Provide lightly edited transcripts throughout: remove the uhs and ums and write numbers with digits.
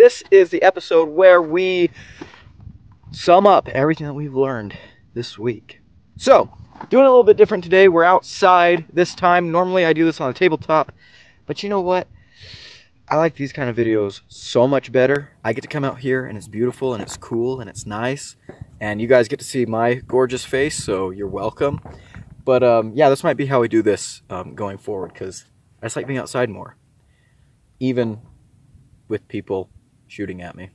this is the episode where we sum up everything that we've learned this week. So, doing a little bit different today. We're outside this time. Normally I do this on a tabletop, but you know what? I like these kind of videos so much better. I get to come out here and it's beautiful and it's cool and it's nice, and you guys get to see my gorgeous face, so you're welcome. But yeah, this might be how we do this going forward, because I just like being outside more, even with people shooting at me.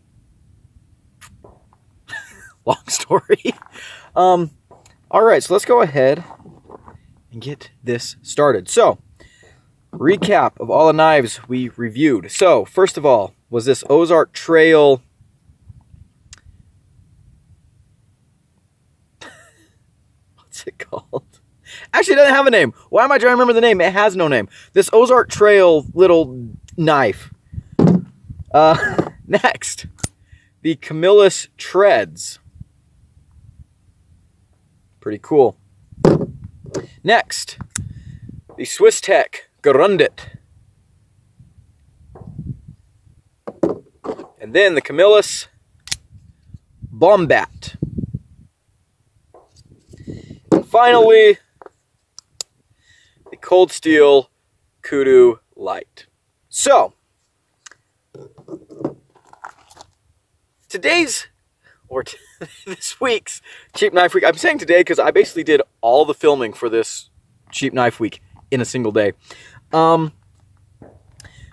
Long story. Alright, so let's go ahead and get this started. So, recap of all the knives we reviewed. So, first of all, was this Ozark Trail... What's it called? Actually, it doesn't have a name. Why am I trying to remember the name? It has no name. This Ozark Trail little knife. Next, the Camillus Treads. Pretty cool. Next, the Swisstech Gerundet. And then the Camillus Bombat. And finally, the Cold Steel Kudu Light. So, today's, or this week's Cheap Knife Week, I'm saying today because I basically did all the filming for this Cheap Knife Week in a single day. The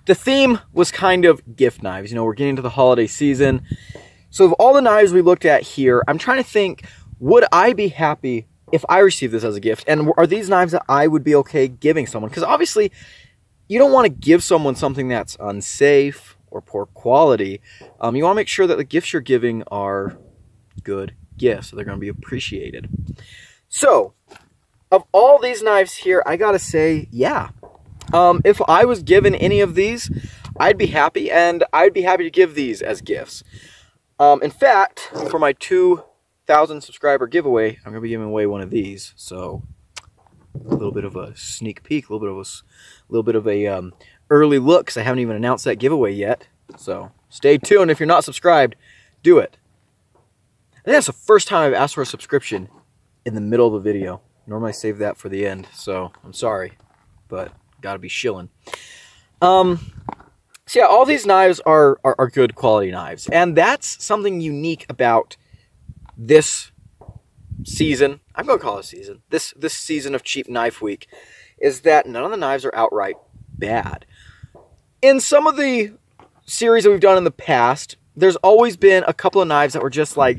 theme was kind of gift knives. You know, we're getting into the holiday season. So of all the knives we looked at here, I'm trying to think, would I be happy if I received this as a gift? And are these knives that I would be okay giving someone? Because obviously, you don't want to give someone something that's unsafe or poor quality. You want to make sure that the gifts you're giving are good gifts, so they're going to be appreciated. So, of all these knives here, I gotta say, yeah. If I was given any of these, I'd be happy, and I'd be happy to give these as gifts. In fact, for my 2,000 subscriber giveaway, I'm going to be giving away one of these. So, a little bit of a sneak peek, a little bit of a early look, because I haven't even announced that giveaway yet. So, stay tuned. If you're not subscribed, do it. I think that's the first time I've asked for a subscription in the middle of a video. Normally I save that for the end, so I'm sorry, but gotta be shilling. So yeah, all these knives are good quality knives, and that's something unique about this season. I'm gonna call it a season. This season of Cheap Knife Week is that none of the knives are outright bad. In some of the series that we've done in the past, there's always been a couple of knives that were just like,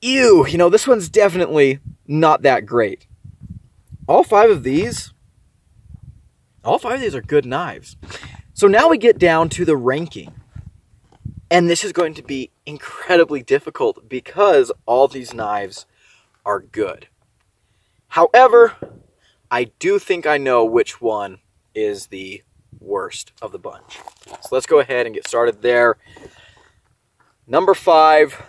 ew, you know, this one's definitely not that great. All five of these are good knives. So now we get down to the ranking. And this is going to be incredibly difficult because all these knives are good. However, I do think I know which one is the worst of the bunch. So let's go ahead and get started there. Number 5,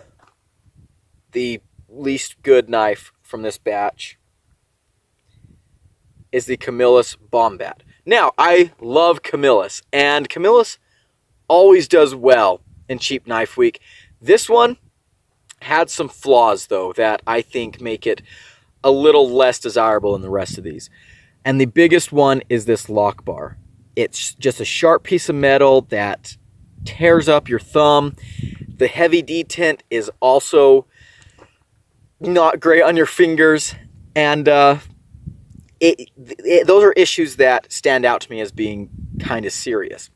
the least good knife from this batch, is the Camillus Bombat. Now, I love Camillus, and Camillus always does well in Cheap Knife Week. This one had some flaws, though, that I think make it a little less desirable than the rest of these. And the biggest one is this lock bar. It's just a sharp piece of metal that tears up your thumb. The heavy detent is also not great on your fingers, and those are issues that stand out to me as being kind of serious.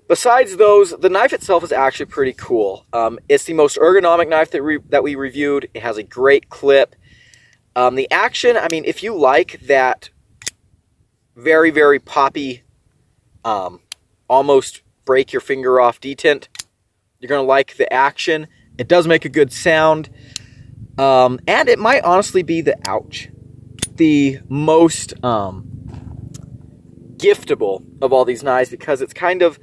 Besides those, the knife itself is actually pretty cool. It's the most ergonomic knife that we reviewed. It has a great clip. The action, I mean, if you like that very, very poppy, almost break your finger off detent, you're going to like the action. It does make a good sound. And it might honestly be the most giftable of all these knives, because it's kind of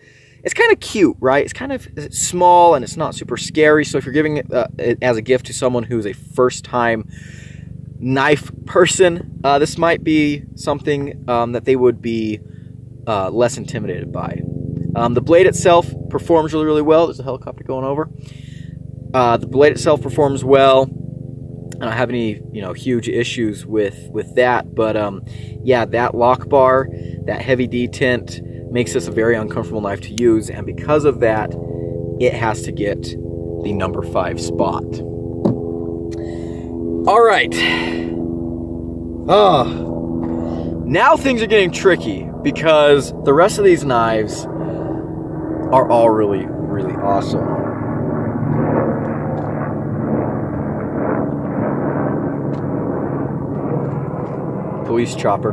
cute, right? It's kind of small and it's not super scary. So if you're giving it as a gift to someone who's a first-time knife person, this might be something that they would be less intimidated by. The blade itself performs really, really well. There's a helicopter going over. The blade itself performs well. I don't have any, huge issues with that. But yeah, that lock bar, that heavy detent makes this a very uncomfortable knife to use. And because of that, it has to get the number 5 spot. All right. Now things are getting tricky because the rest of these knives are all really, really awesome. Police chopper.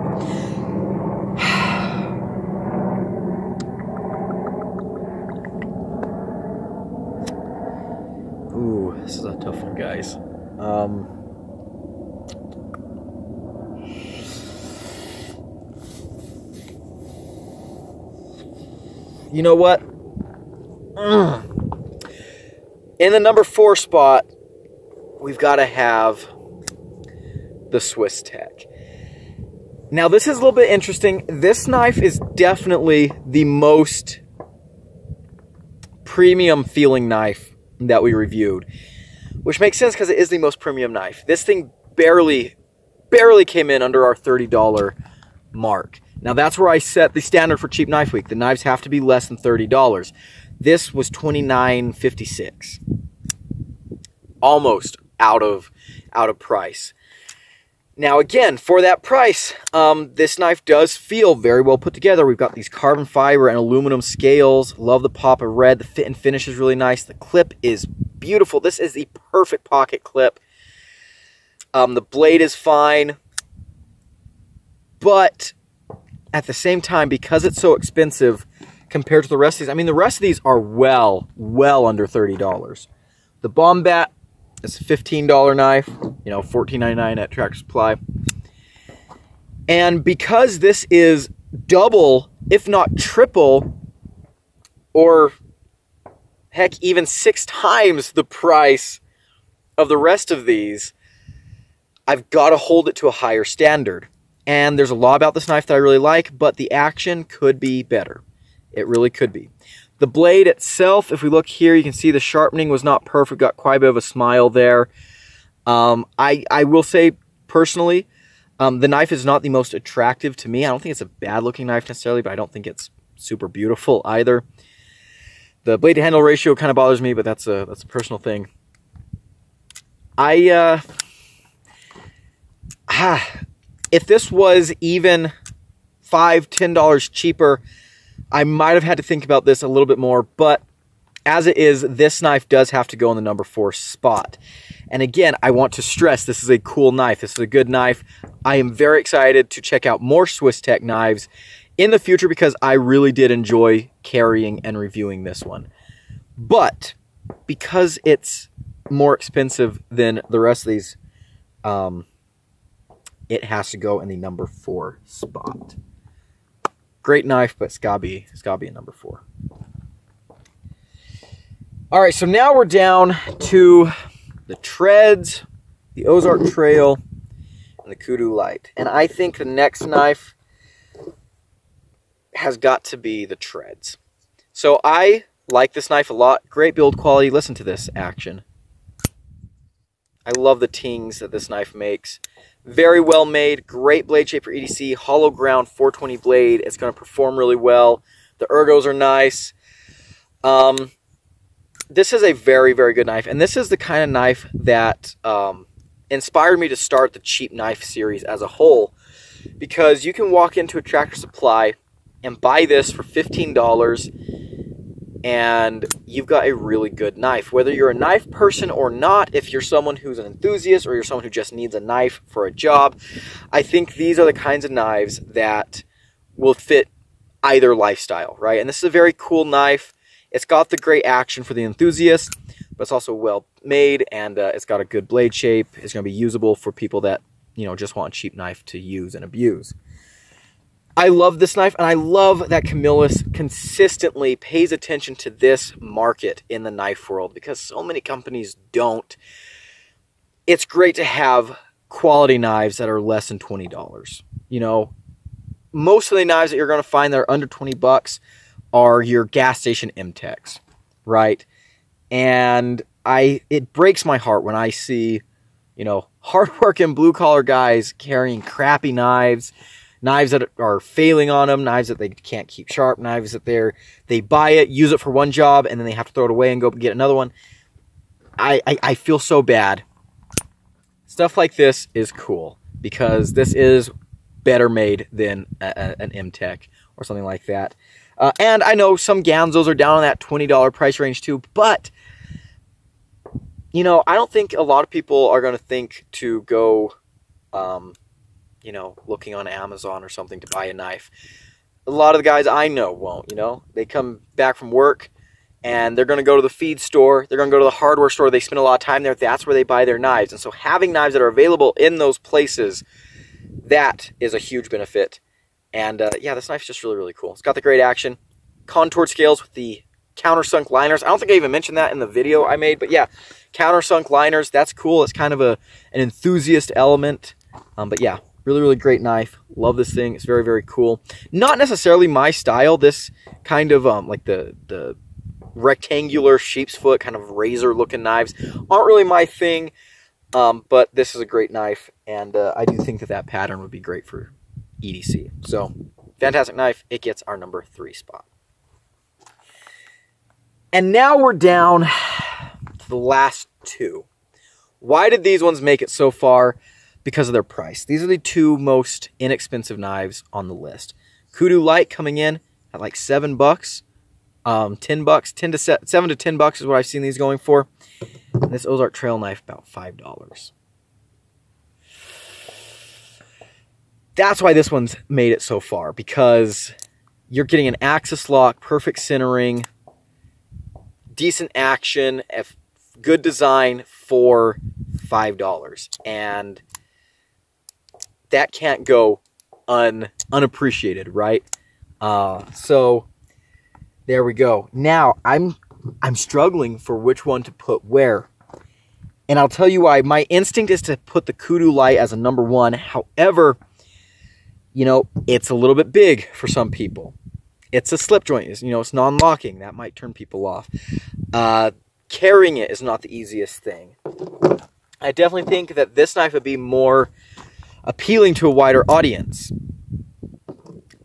Ooh, this is a tough one, guys. You know what? In the number 4 spot, we've got to have the Swiss Tech. Now, this is a little bit interesting. This knife is definitely the most premium feeling knife that we reviewed, which makes sense because it is the most premium knife. This thing barely came in under our $30 mark. Now, that's where I set the standard for Cheap Knife Week. The knives have to be less than $30. This was $29.56. Almost out of price. Now, again, for that price, this knife does feel very well put together. We've got these carbon fiber and aluminum scales. Love the pop of red. The fit and finish is really nice. The clip is beautiful. This is the perfect pocket clip. The blade is fine. But at the same time, because it's so expensive compared to the rest of these, I mean, the rest of these are well under $30. The Bombat is a $15 knife, $14.99 at Tractor Supply. And because this is double, if not triple, or heck, even 6 times the price of the rest of these, I've got to hold it to a higher standard. And there's a lot about this knife that I really like, but the action could be better. It really could be. The blade itself, if we look here, you can see the sharpening was not perfect. Got quite a bit of a smile there. I will say, personally, the knife is not the most attractive to me. I don't think it's a bad-looking knife necessarily, but I don't think it's super beautiful either. The blade-to-handle ratio kind of bothers me, but that's a personal thing. If this was even $5, $10 cheaper, I might have had to think about this a little bit more, but as it is, this knife does have to go in the number 4 spot. And again, I want to stress, this is a cool knife. This is a good knife. I am very excited to check out more Swiss Tech knives in the future because I really did enjoy carrying and reviewing this one. But because it's more expensive than the rest of these, it has to go in the number 4 spot. Great knife, but it's gotta be a number 4. All right, so now we're down to the Treads, the Ozark Trail, and the Kudu Light. And I think the next knife has got to be the Treads. So I like this knife a lot. Great build quality. Listen to this action. I love the tings that this knife makes. Very well made, great blade shape for EDC, hollow ground 420 blade. It's going to perform really well. The ergos are nice. This is a very, very good knife. And this is the kind of knife that inspired me to start the Cheap Knife series as a whole. Because you can walk into a Tractor Supply and buy this for $15 and you've got a really good knife. Whether you're a knife person or not, if you're someone who's an enthusiast or you're someone who just needs a knife for a job, I think these are the kinds of knives that will fit either lifestyle, right? And this is a very cool knife. It's got the great action for the enthusiast, but it's also well made, and it's got a good blade shape. It's going to be usable for people that, just want a cheap knife to use and abuse. I love this knife, and I love that Camillus consistently pays attention to this market in the knife world because so many companies don't. It's great to have quality knives that are less than $20. Most of the knives that you're going to find that are under $20 are your gas station MTECs, right? And it breaks my heart when I see, you know, hardworking blue-collar guys carrying crappy knives that are failing on them, knives that they can't keep sharp, knives that they buy it, use it for one job, and then they have to throw it away and go get another one. I feel so bad. Stuff like this is cool because this is better made than an MTEC or something like that. And I know some Ganzos are down on that $20 price range too, but you know, I don't think a lot of people are going to think to go, you know, looking on Amazon or something to buy a knife. A lot of the guys I know won't, you know. They come back from work and they're going to go to the feed store. They're going to go to the hardware store. They spend a lot of time there. That's where they buy their knives. And so having knives that are available in those places, that is a huge benefit. And yeah, this knife's just really, really cool. It's got the great action. Contoured scales with the countersunk liners. I don't think I even mentioned that in the video I made, but yeah, countersunk liners. That's cool. It's kind of an enthusiast element. But yeah, really, really great knife. Love this thing. It's very, very cool. Not necessarily my style. This kind of like the rectangular sheep's foot, kind of razor looking knives aren't really my thing. But this is a great knife, and I do think that pattern would be great for EDC. So, fantastic knife. It gets our number 3 spot. And now we're down to the last 2. Why did these ones make it so far? Because of their price. These are the 2 most inexpensive knives on the list. Kudu Light coming in at like $7, $10, $7 to $10 is what I've seen these going for. And this Ozark Trail knife about $5. That's why this one's made it so far, because you're getting an axis lock, perfect centering, decent action, good design for $5, and that can't go unappreciated, right? So there we go. Now I'm struggling for which one to put where, and I'll tell you why. My instinct is to put the Kudu Light as a number 1. However, you know, it's a little bit big for some people. It's a slip joint. You know, it's non-locking. That might turn people off. Carrying it is not the easiest thing. I definitely think that this knife would be more appealing to a wider audience.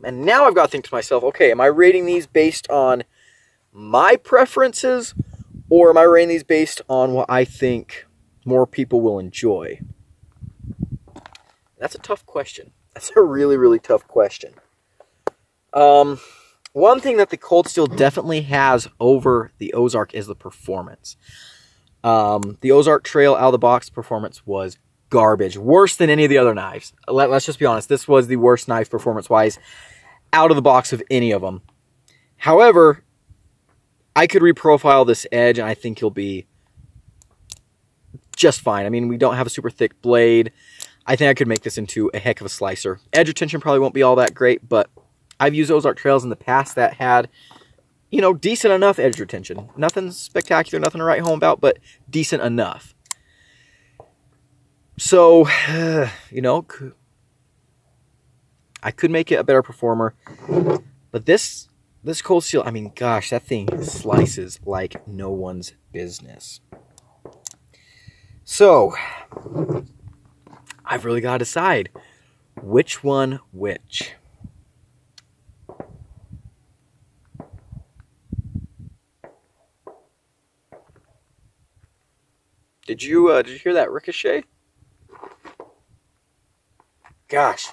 And now I've got to think to myself, okay, am I rating these based on my preferences, or am I rating these based on what I think more people will enjoy? That's a tough question. That's a really, really tough question. One thing that the Cold Steel definitely has over the Ozark is the performance. The Ozark Trail out of the box performance was garbage. Worse than any of the other knives. Let's just be honest. This was the worst knife performance-wise out of the box of any of them. However, I could reprofile this edge, and I think he'll be just fine. I mean, we don't have a super thick blade. I think I could make this into a heck of a slicer. Edge retention probably won't be all that great, but I've used Ozark Trails in the past that had, you know, decent enough edge retention. Nothing spectacular, nothing to write home about, but decent enough. So, you know, I could make it a better performer. But this Cold Steel, I mean, gosh, that thing slices like no one's business. So, I've really got to decide which one which. Did you hear that ricochet? Gosh,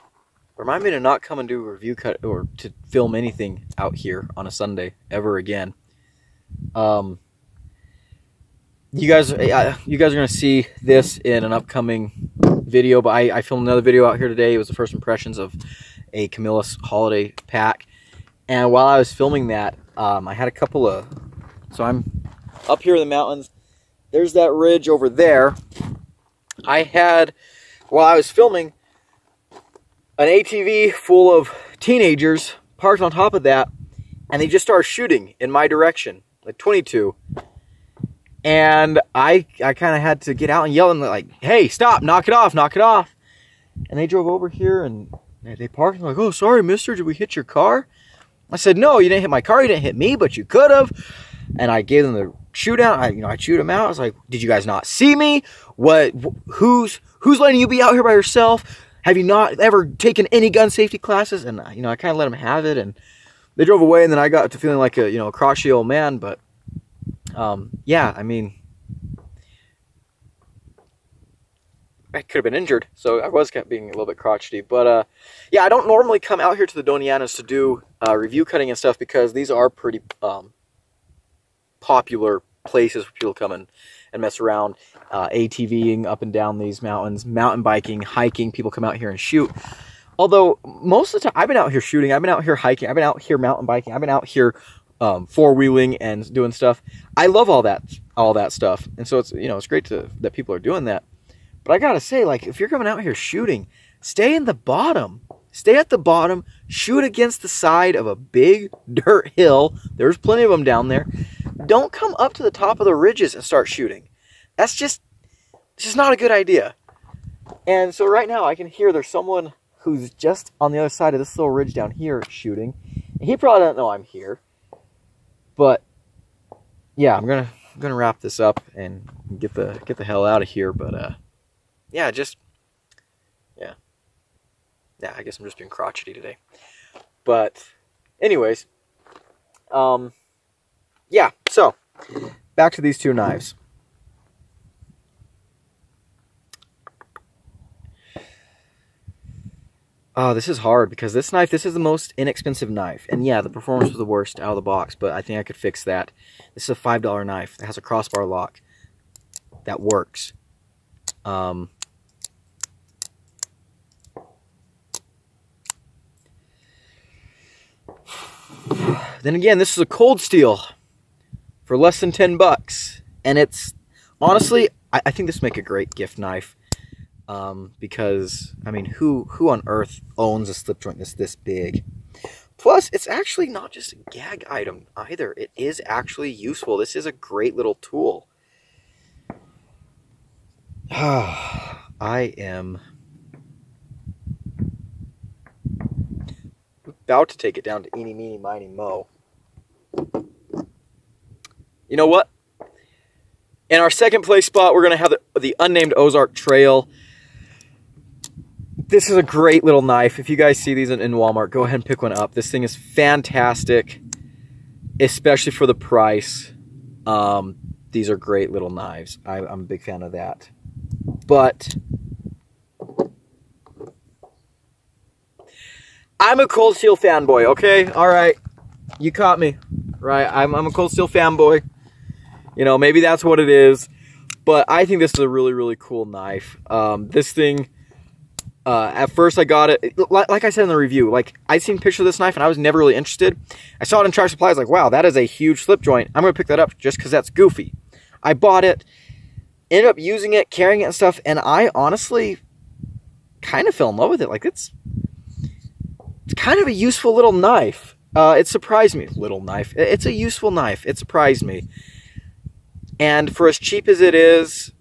remind me to not come and do a review cut or to film anything out here on a Sunday ever again. You guys are gonna see this in an upcoming video, but I filmed another video out here today. It was the first impressions of a Camillus holiday pack, and while I was filming that, I had a couple of. So I'm up here in the mountains. There's that ridge over there. I had, while I was filming, an ATV full of teenagers parked on top of that, and they just started shooting in my direction, like 22. And I kind of had to get out and yell and like, hey, stop, knock it off, knock it off. And they drove over here and they parked and like, oh, sorry, mister, did we hit your car? I said, no, you didn't hit my car. You didn't hit me, but you could have. And I gave them the shootout. I chewed them out. I was like, did you guys not see me? What? Who's letting you be out here by yourself? Have you not ever taken any gun safety classes? And, I kind of let them have it. And they drove away. And then I got to feeling like a crotchety old man. But, yeah, I mean, I could have been injured. So I was being a little bit crotchety. But, yeah, I don't normally come out here to the Donianas to do review cutting and stuff because these are pretty popular places for people to come and mess around. ATVing up and down these mountains, mountain biking, hiking. People come out here and shoot. Although most of the time, I've been out here shooting. I've been out here hiking. I've been out here mountain biking. I've been out here four-wheeling and doing stuff. I love all that stuff. And so it's great that people are doing that. But I gotta say, like, if you're coming out here shooting, stay in the bottom. Stay at the bottom. Shoot against the side of a big dirt hill. There's plenty of them down there. Don't come up to the top of the ridges and start shooting. It's just not a good idea. And so right now I can hear there's someone who's just on the other side of this little ridge down here shooting. And he probably doesn't know I'm here. But yeah, I'm gonna wrap this up and get the hell out of here. But yeah, yeah, I guess I'm just being crotchety today. But anyways, yeah, so back to these two knives. Oh, this is hard because this is the most inexpensive knife. And yeah, the performance was the worst out of the box, but I think I could fix that. This is a $5 knife that has a crossbar lock that works. Then again, this is a Cold Steel for less than 10 bucks. And it's, honestly, I think this would make a great gift knife. Because, I mean, who on earth owns a slip joint that's this big? Plus, it's actually not just a gag item either. It is actually useful. This is a great little tool. I am about to take it down to eeny, meeny, miny, mo. You know what? In our second place spot, we're going to have the unnamed Ozark Trail. This is a great little knife. If you guys see these in Walmart, go ahead and pick one up. This thing is fantastic, especially for the price. These are great little knives. I'm a big fan of that. But I'm a Cold Steel fanboy, okay? All right. You caught me, right? I'm a Cold Steel fanboy. Maybe that's what it is. But I think this is a really, really cool knife. This thing... at first I got it, like I said in the review, like I'd seen pictures of this knife and I was never really interested. I saw it in Tractor Supply, I was like, wow, that is a huge slip joint. I'm going to pick that up just because that's goofy. I bought it, ended up using it, carrying it and stuff, and I honestly kind of fell in love with it. Like it's kind of a useful little knife. It surprised me. Little knife. It's a useful knife. It surprised me. And for as cheap as it is,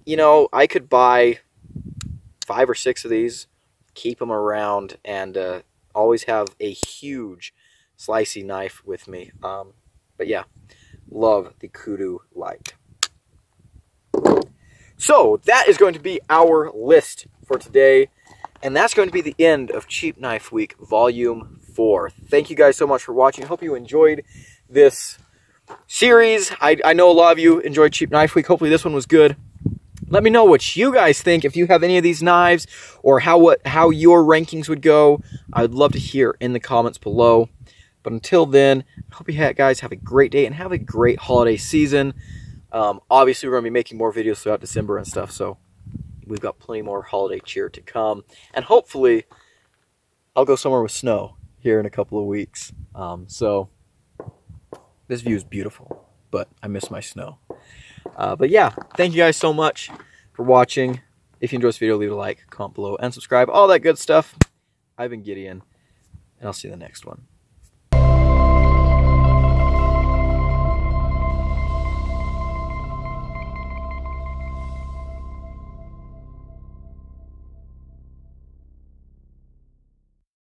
I could buy 5 or 6 of these, keep them around, and always have a huge slicey knife with me. But yeah, love the Kudu Light. So that is going to be our list for today, and that's going to be the end of Cheap Knife Week Volume 4. Thank you guys so much for watching. Hope you enjoyed this series. I know a lot of you enjoyed Cheap Knife Week. Hopefully this one was good. Let me know what you guys think, if you have any of these knives, or how your rankings would go. I would love to hear in the comments below. But until then, I hope you guys have a great day and have a great holiday season. Obviously, we're going to be making more videos throughout December and stuff, so we've got plenty more holiday cheer to come. And hopefully, I'll go somewhere with snow here in a couple of weeks. So, this view is beautiful, but I miss my snow. But yeah, thank you guys so much for watching. If you enjoyed this video, leave a like, comment below, and subscribe. All that good stuff. I've been Gideon, and I'll see you in the next one.